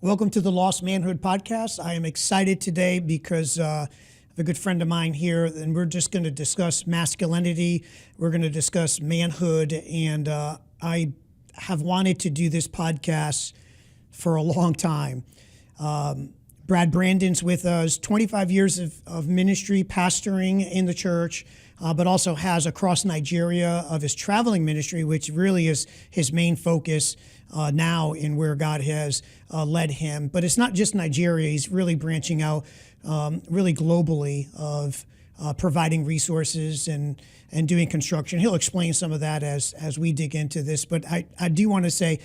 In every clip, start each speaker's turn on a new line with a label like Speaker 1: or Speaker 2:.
Speaker 1: Welcome to the Lost Manhood podcast. I am excited today because I have a good friend of mine here, and we're just going to discuss masculinity. We're going to discuss manhood, and I have wanted to do this podcast for a long time. Brad Brandon's with us, 25 years of ministry, pastoring in the church, but also has across Nigeria of his traveling ministry, which really is his main focus now in where God has led him. But it's not just Nigeria. He's really branching out really globally of providing resources and doing construction. He'll explain some of that as we dig into this. But I do want to say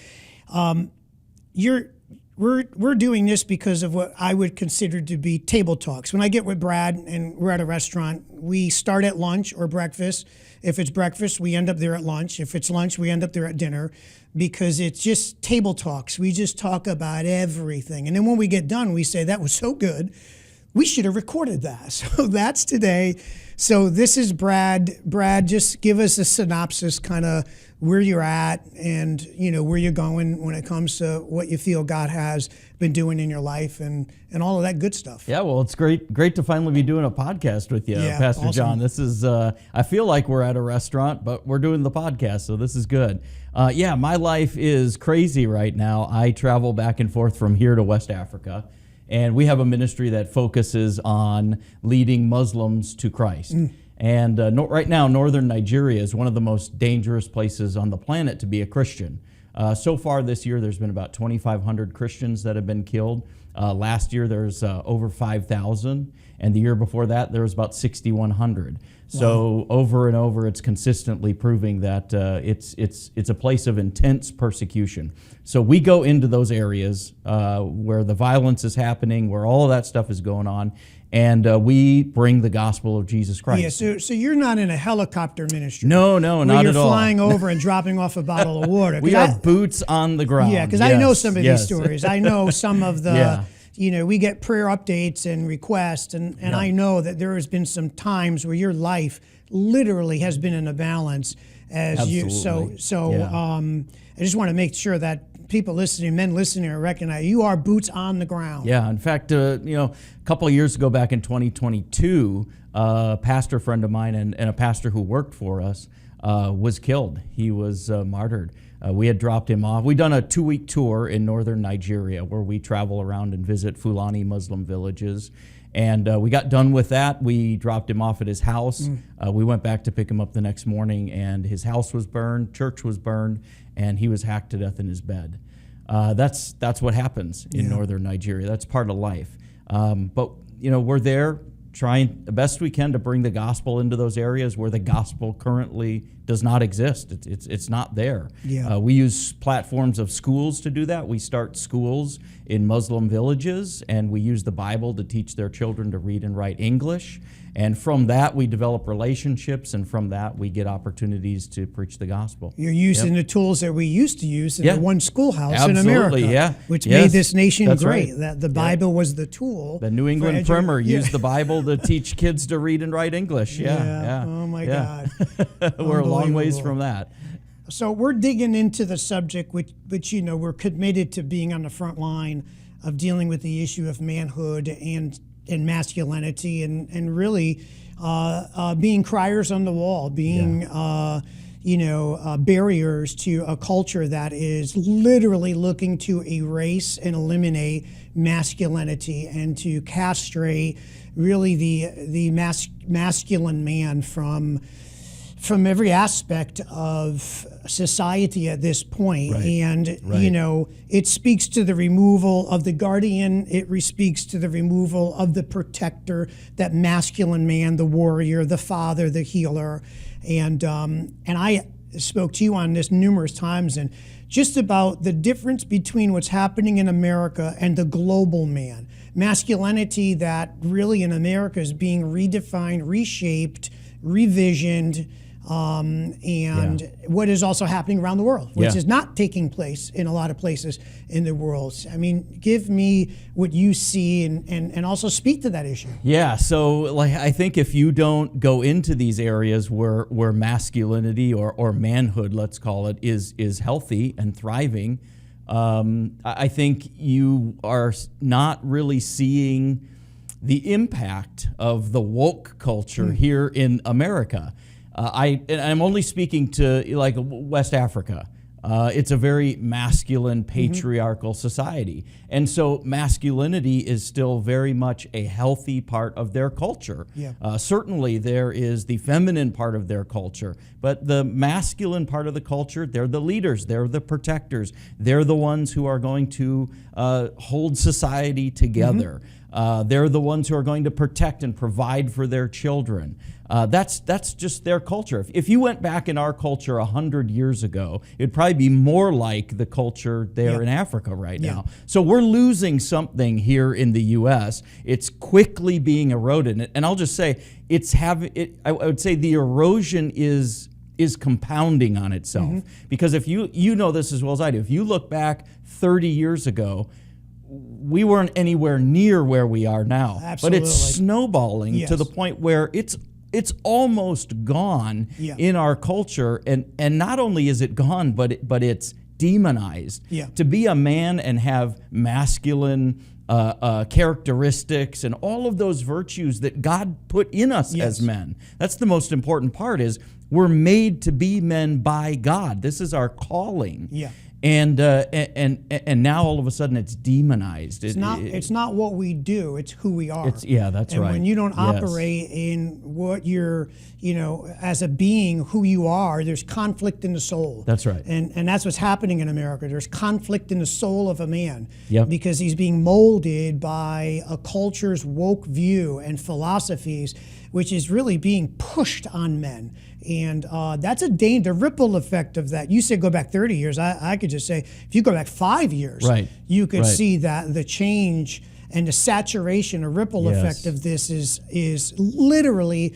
Speaker 1: we're doing this because of what I would consider to be table talks. When I get with Brad and we're at a restaurant, we start at lunch or breakfast. If it's breakfast, we end up there at lunch. If it's lunch, we end up there at dinner, because it's just table talks. We just talk about everything. And then when we get done, we say, that was so good, we should have recorded that. So that's today. So this is Brad. Brad, just give us a synopsis, kind of where you're at and where you're going when it comes to what you feel God has been doing in your life and all of that good stuff.
Speaker 2: Yeah, well, it's great to finally be doing a podcast with you, Pastor
Speaker 1: awesome.
Speaker 2: John. This is, I feel like we're at a restaurant, but we're doing the podcast, so this is good. My life is crazy right now. I travel back and forth from here to West Africa, and we have a ministry that focuses on leading Muslims to Christ. And right now, northern Nigeria is one of the most dangerous places on the planet to be a Christian. So far this year, there's been about 2,500 Christians that have been killed. Last year, there's over 5,000. And the year before that, there was about 6,100. So over and over, it's consistently proving that it's a place of intense persecution. So we go into those areas where the violence is happening, where all of that stuff is going on, and we bring the gospel of Jesus Christ.
Speaker 1: Yeah, so you're not in a helicopter ministry.
Speaker 2: No, not at all.
Speaker 1: You're flying over and dropping off a bottle of water.
Speaker 2: We are boots on the ground.
Speaker 1: Yeah, because I know some of these stories. I know some of the... we get prayer updates and requests, and I know that there has been some times where your life literally has been in a balance as
Speaker 2: Absolutely.
Speaker 1: I just want to make sure that people listening, men listening, recognize you are boots on the ground.
Speaker 2: Yeah, in fact, a couple of years ago, back in 2022, a pastor friend of mine and a pastor who worked for us was killed. He was martyred. We had dropped him off. We'd done a 2-week tour in northern Nigeria where we travel around and visit Fulani Muslim villages. And we got done with that. We dropped him off at his house. We went back to pick him up the next morning, and his house was burned, church was burned, and he was hacked to death in his bed. That's what happens in northern Nigeria. That's part of life. But we're there trying the best we can to bring the gospel into those areas where the gospel currently does not exist. It's not there.
Speaker 1: Yeah.
Speaker 2: We use platforms of schools to do that. We start schools in Muslim villages, and we use the Bible to teach their children to read and write English. And from that, we develop relationships, and from that, we get opportunities to preach the gospel.
Speaker 1: You're using the tools that we used to use in the one schoolhouse in America, which made this nation great.
Speaker 2: Right.
Speaker 1: That the Bible was the tool.
Speaker 2: The New England Primer used the Bible to teach kids to read and write English. Yeah.
Speaker 1: Oh my God.
Speaker 2: We're a long ways from that.
Speaker 1: So we're digging into the subject, which we're committed to being on the front line of dealing with the issue of manhood and masculinity, and really being criers on the wall, being barriers to a culture that is literally looking to erase and eliminate masculinity and to castrate really the masculine man from every aspect of society at this point.
Speaker 2: Right.
Speaker 1: And, it speaks to the removal of the guardian. It speaks to the removal of the protector, that masculine man, the warrior, the father, the healer. And I spoke to you on this numerous times, and just about the difference between what's happening in America and the global man. Masculinity that really in America is being redefined, reshaped, revisioned, what is also happening around the world, which is not taking place in a lot of places in the world. I mean, give me what you see and also speak to that issue.
Speaker 2: Yeah, so I think if you don't go into these areas where masculinity or manhood, let's call it, is healthy and thriving, I think you are not really seeing the impact of the woke culture here in America. I'm only speaking to like West Africa. It's a very masculine, patriarchal society. And so masculinity is still very much a healthy part of their culture.
Speaker 1: Yeah.
Speaker 2: Certainly there is the feminine part of their culture, but the masculine part of the culture, they're the leaders, they're the protectors, they're the ones who are going to hold society together. They're the ones who are going to protect and provide for their children. That's just their culture. If you went back in our culture 100 years ago, it'd probably be more like the culture there in Africa right now. So we're losing something here in the U.S. It's quickly being eroded. And I'll just say, I would say the erosion is compounding on itself. Because if you know this as well as I do, if you look back 30 years ago, we weren't anywhere near where we are now.
Speaker 1: Absolutely.
Speaker 2: But it's snowballing to the point where it's almost gone in our culture, and not only is it gone, but it's demonized. To be a man and have masculine characteristics and all of those virtues that God put in us as men. That's the most important part, is we're made to be men by God. This is our calling. And now all of a sudden it's demonized.
Speaker 1: It's not what we do, it's who we are.
Speaker 2: That's right.
Speaker 1: And when you don't operate in what you're, as a being, who you are, there's conflict in the soul.
Speaker 2: That's right.
Speaker 1: And that's what's happening in America. There's conflict in the soul of a man because he's being molded by a culture's woke view and philosophies, which is really being pushed on men. And that's the ripple effect of that. You said go back 30 years. I could just say, if you go back 5 years, you could see that the change and the saturation, a ripple effect of this is literally,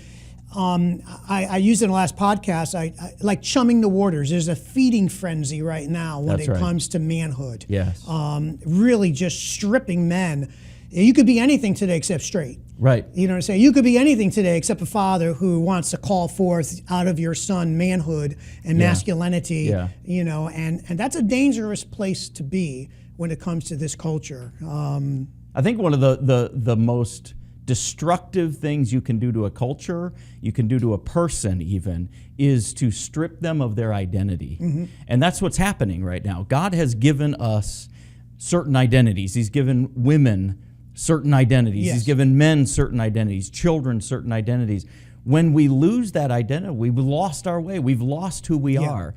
Speaker 1: I used it in the last podcast, I like chumming the waters. There's a feeding frenzy right now when it comes to manhood. Really just stripping men. You could be anything today except straight.
Speaker 2: Right.
Speaker 1: You know what I'm saying? You could be anything today except a father who wants to call forth out of your son manhood and masculinity. And that's a dangerous place to be when it comes to this culture.
Speaker 2: I think one of the most destructive things you can do to a culture, you can do to a person even, is to strip them of their identity. And that's what's happening right now. God has given us certain identities. He's given women certain identities. He's given men certain identities, children certain identities. When we lose that identity, we've lost our way. We've lost who we are.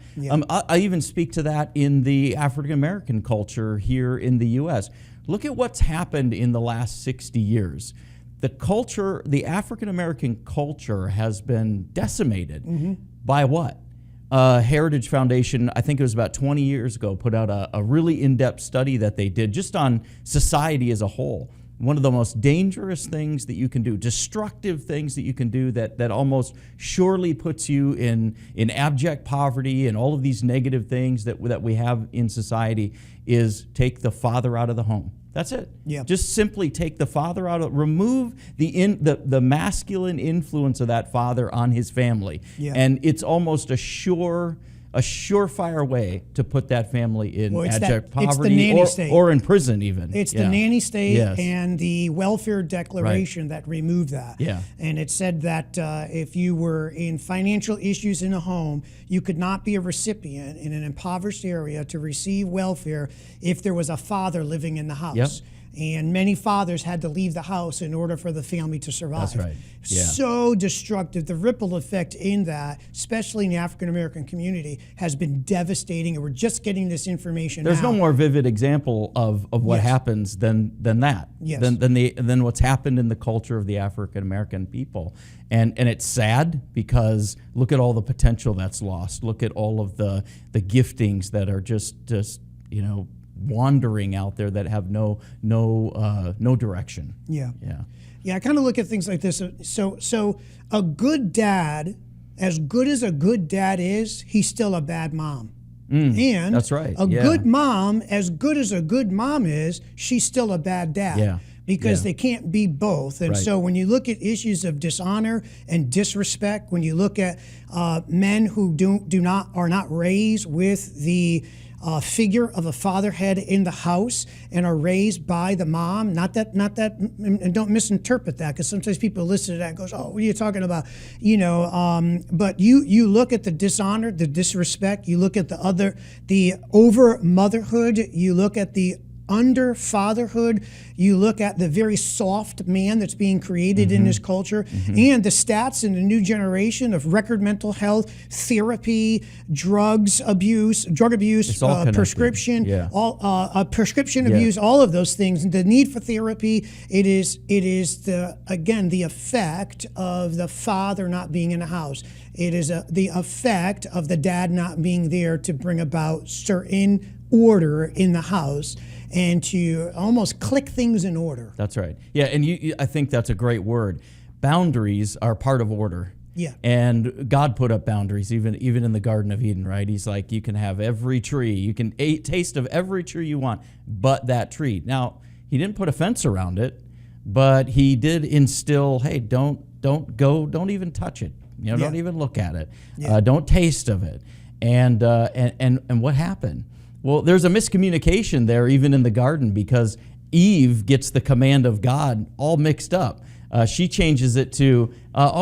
Speaker 2: I even speak to that in the African American culture here in the U.S. Look at what's happened in the last 60 years. The African American culture has been decimated by what? Heritage Foundation, I think it was about 20 years ago, put out a really in-depth study that they did just on society as a whole. One of the most dangerous things that you can do, destructive things that you can do that almost surely puts you in abject poverty and all of these negative things that we have in society, is take the father out of the home. That's it. Just simply take the father out of, remove the masculine influence of that father on his family. And it's almost a surefire way to put that family in abject poverty or in prison even.
Speaker 1: It's the nanny state and the welfare declaration that removed that. And it said that if you were in financial issues in a home, you could not be a recipient in an impoverished area to receive welfare if there was a father living in the house. And many fathers had to leave the house in order for the family to survive.
Speaker 2: That's right.
Speaker 1: So destructive. The ripple effect in that, especially in the African American community, has been devastating. And we're just getting this information
Speaker 2: There's
Speaker 1: now.
Speaker 2: no more vivid example of what happens than that. Than what's happened in the culture of the African American people. And it's sad because look at all the potential that's lost. Look at all of the giftings that are just wandering out there that have no direction.
Speaker 1: I kind of look at things like this. So a good dad, as good as a good dad is, he's still a bad mom. And
Speaker 2: that's right.
Speaker 1: A good mom, as good as a good mom is, she's still a bad dad. Because they can't be both. And so when you look at issues of dishonor and disrespect, when you look at men who are not raised with the figure of a father head in the house and are raised by the mom. Not that, and don't misinterpret that, because sometimes people listen to that and goes, "Oh, what are you talking about?" But you look at the dishonor, the disrespect. You look at the over motherhood. You look at the under fatherhood. You look at the very soft man that's being created in this culture, and the stats in the new generation of record mental health, therapy, drug abuse, prescription, prescription abuse, all of those things, the need for therapy. It is the effect of the father not being in the house. It is the effect of the dad not being there to bring about certain order in the house and to almost click things in order.
Speaker 2: That's right. Yeah, and I think that's a great word. Boundaries are part of order.
Speaker 1: Yeah.
Speaker 2: And God put up boundaries, even in the Garden of Eden, right? He's like, you can have every tree, you can taste of every tree you want, but that tree. Now, he didn't put a fence around it, but he did instill, hey, don't even touch it. Don't even look at it.
Speaker 1: Yeah.
Speaker 2: Don't taste of it. And what happened? Well, there's a miscommunication there, even in the garden, because Eve gets the command of God all mixed up. She changes it to,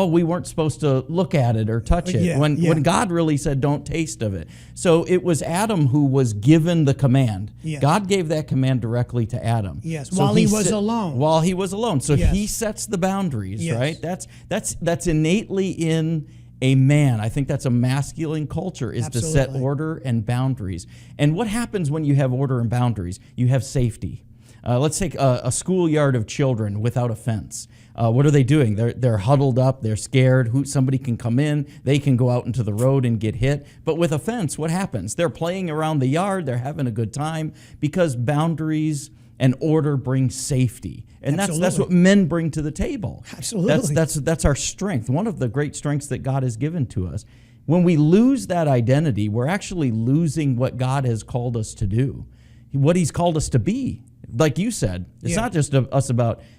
Speaker 2: we weren't supposed to look at it or touch it, when God really said, don't taste of it. So it was Adam who was given the command.
Speaker 1: Yes.
Speaker 2: God gave that command directly to Adam.
Speaker 1: Yes,
Speaker 2: so
Speaker 1: while he was alone.
Speaker 2: While he was alone. So he sets the boundaries, right? That's innately in a man. I think that's a masculine culture, is to set order and boundaries. And what happens when you have order and boundaries? You have safety. Let's take a schoolyard of children without a fence. What are they doing? They're huddled up. They're scared. Somebody can come in. They can go out into the road and get hit. But with a fence, what happens? They're playing around the yard. They're having a good time, because boundaries and order bring safety. And that's what men bring to the table.
Speaker 1: Absolutely.
Speaker 2: That's our strength. One of the great strengths that God has given to us. When we lose that identity, we're actually losing what God has called us to do, what he's called us to be. Like you said, it's not just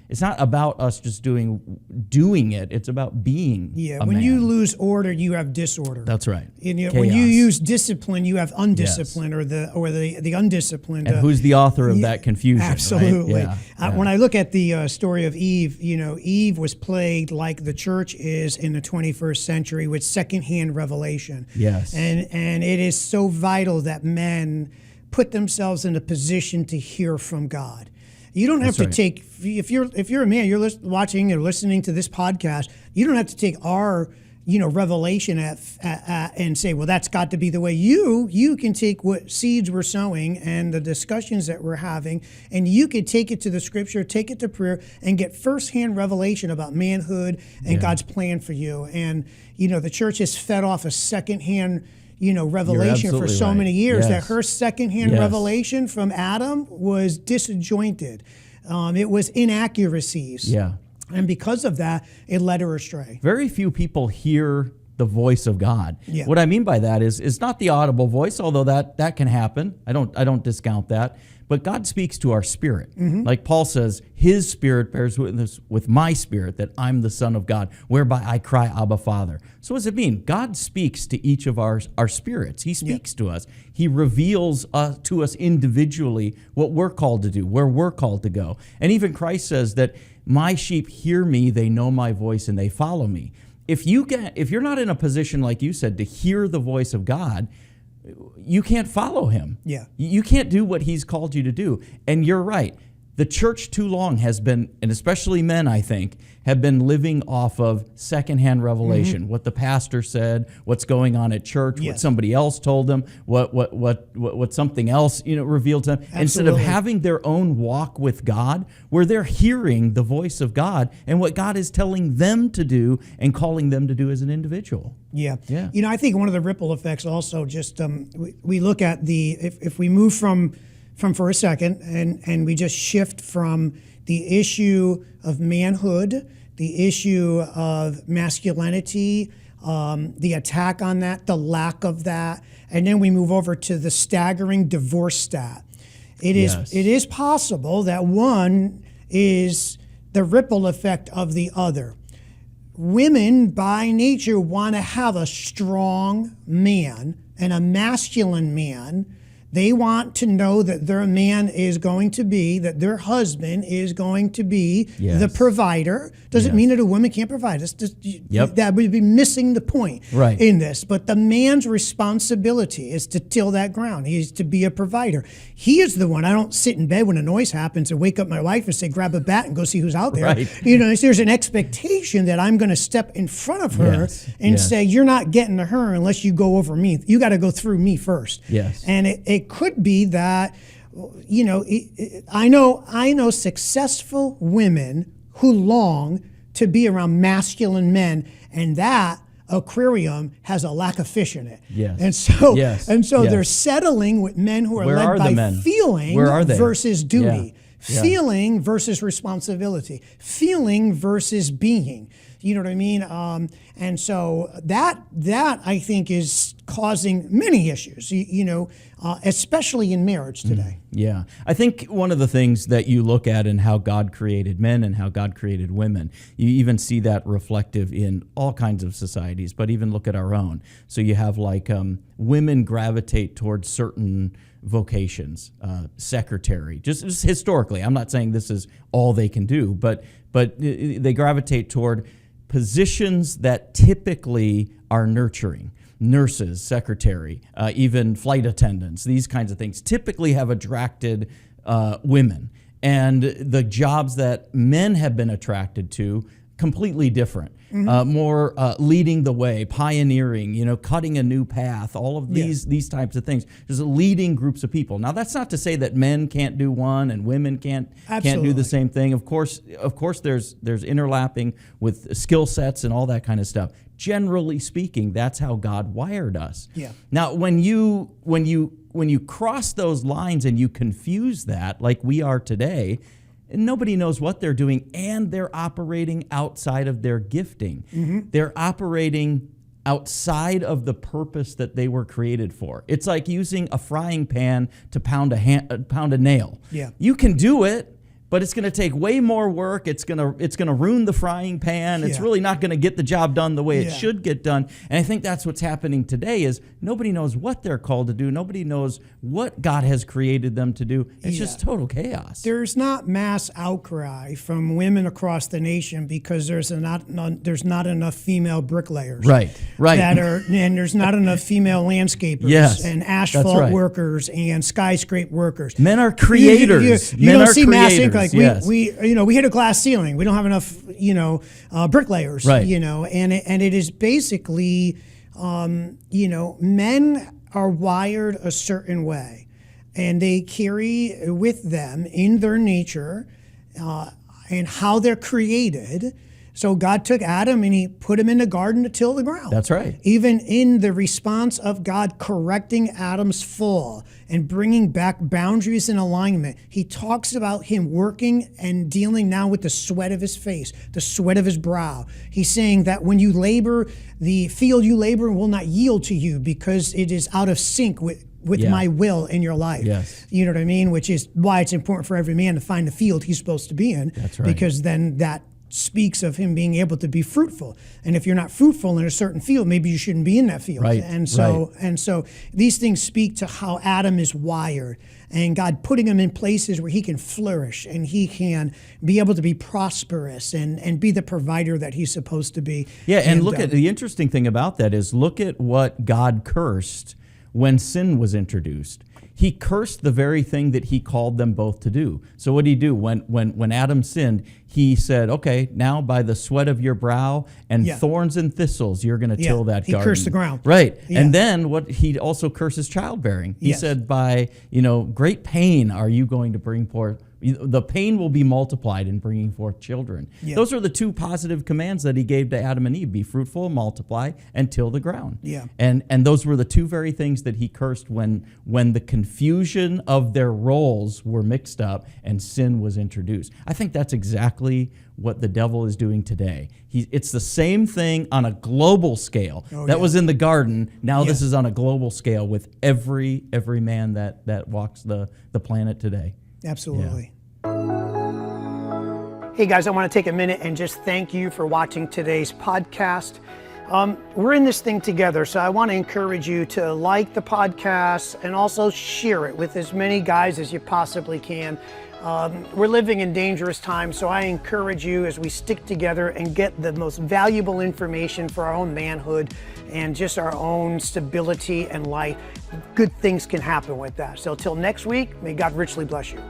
Speaker 2: it's not about us just doing it. It's about being a
Speaker 1: when
Speaker 2: man.
Speaker 1: you lose order, you have disorder.
Speaker 2: That's right.
Speaker 1: When you use discipline, you have undisciplined, or the undisciplined.
Speaker 2: And who's the author of that confusion?
Speaker 1: Absolutely.
Speaker 2: Right?
Speaker 1: When I look at the story of Eve, Eve was plagued like the church is in the 21st century with secondhand revelation.
Speaker 2: Yes.
Speaker 1: And it is so vital that men put themselves in a position to hear from God. You don't have to take, if you're a man, you're watching or listening to this podcast, you don't have to take our revelation and say, well, that's got to be the way. You can take what seeds we're sowing and the discussions that we're having, and you can take it to the scripture, take it to prayer, and get firsthand revelation about manhood and God's plan for you. And the church has fed off a secondhand revelation for so many years, that her secondhand revelation from Adam was disjointed. It was inaccuracies.
Speaker 2: Yeah.
Speaker 1: And because of that, it led her astray.
Speaker 2: Very few people hear the voice of God.
Speaker 1: Yeah.
Speaker 2: What I mean by that is not the audible voice, although that can happen. I don't discount that. But God speaks to our spirit. Like Paul says, his spirit bears witness with my spirit that I'm the Son of God, whereby I cry, Abba, Father. So what does it mean? God speaks to each of our spirits. He speaks to us. He reveals to us individually what we're called to do, where we're called to go. And even Christ says that my sheep hear me, they know my voice, and they follow me. If you're not in a position, like you said, to hear the voice of God, you can't follow him.
Speaker 1: Yeah.
Speaker 2: You can't do what he's called you to do. And you're right. The church too long has been, and especially men, I think, have been living off of secondhand revelation. What the pastor said, what's going on at church, what somebody else told them, what something else revealed to them.
Speaker 1: Absolutely.
Speaker 2: Instead of having their own walk with God, where they're hearing the voice of God and what God is telling them to do and calling them to do as an individual.
Speaker 1: Yeah.
Speaker 2: Yeah.
Speaker 1: I think one of the ripple effects also just we look at if we move from for a second and we just shift from the issue of manhood, the issue of masculinity, the attack on that, the lack of that, and then we move over to the staggering divorce stat. It is possible that one is the ripple effect of the other. Women by nature want to have a strong man and a masculine man They want to know that their man is going to be, that their husband is going to be
Speaker 2: Yes.
Speaker 1: the provider. Doesn't
Speaker 2: Yes.
Speaker 1: mean that a woman can't provide.
Speaker 2: Yep.
Speaker 1: That would be missing the point
Speaker 2: Right.
Speaker 1: in this. But the man's responsibility is to till that ground. He is to be a provider. He is the one. I don't sit in bed when a noise happens and wake up my wife and say, grab a bat and go see who's out there.
Speaker 2: Right.
Speaker 1: There's an expectation that I'm going to step in front of her
Speaker 2: Yes.
Speaker 1: and
Speaker 2: Yes.
Speaker 1: say, you're not getting to her unless you go over me. You got to go through me first.
Speaker 2: Yes.
Speaker 1: And it could be that, I know successful women who long to be around masculine men, and that aquarium has a lack of fish in it.
Speaker 2: Yes.
Speaker 1: And so,
Speaker 2: Yes.
Speaker 1: and so
Speaker 2: Yes.
Speaker 1: they're settling with men who are
Speaker 2: Where are
Speaker 1: led
Speaker 2: the
Speaker 1: by
Speaker 2: men?
Speaker 1: feeling
Speaker 2: Where are they?
Speaker 1: versus duty.
Speaker 2: Yeah.
Speaker 1: Feeling versus responsibility. Feeling versus being. You know what I mean? And so that I think is causing many issues, especially in marriage today.
Speaker 2: Yeah. I think one of the things that you look at in how God created men and how God created women, you even see that reflective in all kinds of societies, but even look at our own. So you have women gravitate towards certain vocations, secretary, just historically. I'm not saying this is all they can do, but they gravitate toward positions that typically are nurturing. Nurses, secretary, even flight attendants, these kinds of things typically have attracted women. And the jobs that men have been attracted to, completely different. More leading the way, pioneering, cutting a new path, all of these types of things. There's leading groups of people. Now, that's not to say that men can't do one and women can't do the same thing. Of course, there's interlapping with skill sets and all that kind of stuff. Generally speaking, that's how God wired us.
Speaker 1: Yeah.
Speaker 2: Now, when you cross those lines and you confuse that, like we are today, and nobody knows what they're doing, and they're operating outside of their gifting. Mm-hmm. They're operating outside of the purpose that they were created for. It's like using a frying pan to pound a nail.
Speaker 1: Yeah.
Speaker 2: You can do it, but it's going to take way more work. It's going to ruin the frying pan. It's really not going to get the job done the way it should get done. And I think that's what's happening today is nobody knows what they're called to do. Nobody knows what God has created them to do. It's just total chaos.
Speaker 1: There's not mass outcry from women across the nation because there's not enough female bricklayers.
Speaker 2: Right.
Speaker 1: And there's not enough female landscapers and asphalt workers and skyscraper workers.
Speaker 2: Men are creators.
Speaker 1: You don't see mass income. Like
Speaker 2: yes.
Speaker 1: we hit a glass ceiling. We don't have enough, bricklayers.
Speaker 2: Right.
Speaker 1: And it is basically, men are wired a certain way, and they carry with them in their nature, and how they're created. So God took Adam and he put him in the garden to till the ground.
Speaker 2: That's right.
Speaker 1: Even in the response of God correcting Adam's fall and bringing back boundaries and alignment, he talks about him working and dealing now with the sweat of his face, the sweat of his brow. He's saying that when you labor, the field you labor will not yield to you because it is out of sync with my will in your life.
Speaker 2: Yes.
Speaker 1: You know what I mean? Which is why it's important for every man to find the field he's supposed to be in.
Speaker 2: That's right.
Speaker 1: Because then that speaks of him being able to be fruitful. And if you're not fruitful in a certain field, maybe you shouldn't be in that field.
Speaker 2: Right.
Speaker 1: And so these things speak to how Adam is wired, and God putting him in places where he can flourish and he can be able to be prosperous and be the provider that he's supposed to be.
Speaker 2: Yeah, and look at the interesting thing about that is look at what God cursed when sin was introduced. He cursed the very thing that he called them both to do. So what did he do? When Adam sinned, he said, okay, now by the sweat of your brow and thorns and thistles, you're going to till that garden.
Speaker 1: He cursed the ground.
Speaker 2: Right.
Speaker 1: Yeah.
Speaker 2: And then he also curses childbearing. He said, by great pain are you going to bring forth. The pain will be multiplied in bringing forth children. Yeah. Those are the two positive commands that he gave to Adam and Eve: be fruitful, multiply, and till the ground.
Speaker 1: Yeah.
Speaker 2: And those were the two very things that he cursed when the confusion of their roles were mixed up and sin was introduced. I think that's exactly what the devil is doing today. It's the same thing on a global scale. That was in the garden. Now this is on a global scale with every man that walks the planet today.
Speaker 1: Absolutely. Hey guys, I want to take a minute and just thank you for watching today's podcast. We're in this thing together, so I want to encourage you to like the podcast and also share it with as many guys as you possibly can. We're living in dangerous times, so I encourage you as we stick together and get the most valuable information for our own manhood and just our own stability and life. Good things can happen with that. So till next week, may God richly bless you.